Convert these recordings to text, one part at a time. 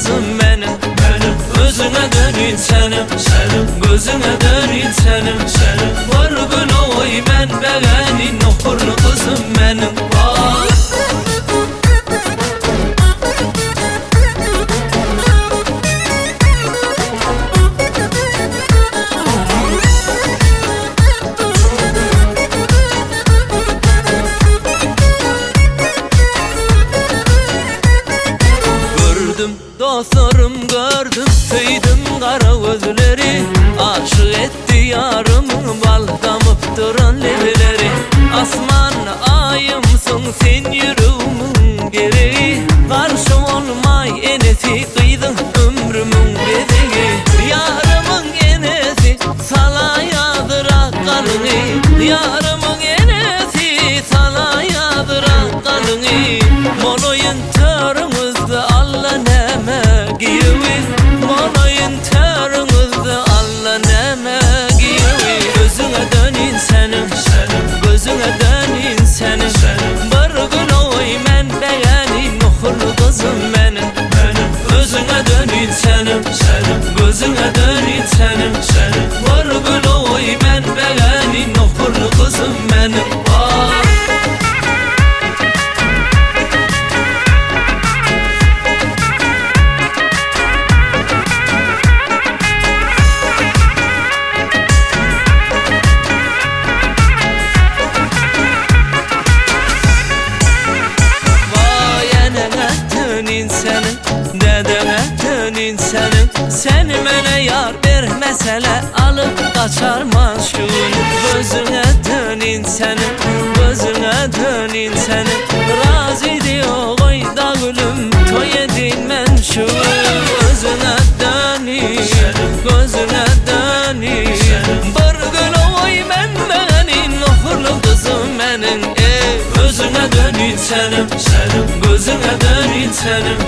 kızım benim. Özüne dönün senin, gözüne dönün senin. Var gün oy ben beğenin okurlu kızım benim. Dostlarım gördüm, tüydüm kara gözleri. Aşık etti yarımı bal damıp duran leveleri. Asman ayımsın sen yürümün gereği. Karşım olmay enesi kıydın ömrümün bedeği. Yarımın enesi sana yadıra kalını. Yarımın enesi sana yadıra kalını. Monoyun törümüzde Allah neme giyivi. Monoyun törümüzde Allah neme giyivi. Gözüne dönün senin, gözüne dönün senin. Bir gün oy men beğenin okurlu kızım benim. Özüne dönün senin, gözüne dönün senin. Bir gün oy men beğenin okurlu kızım benim. Dedene dönün senin. Seni mene yar bir mesele alıp kaçarman şun. Gözüne dönün senin, gözüne dönün senin. Razı diyor oy da gülüm toy edin men şun. Gözüne dönün, gözüne dönün. Bir gün oy men benim okurlu kızım benim. Gözüne dönün senin, gözüne dönün senin.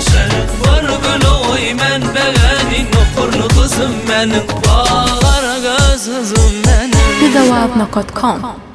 Var gün oy men beğenin okurlu kızım benim. Kara göz kızım benim. Pidawab.com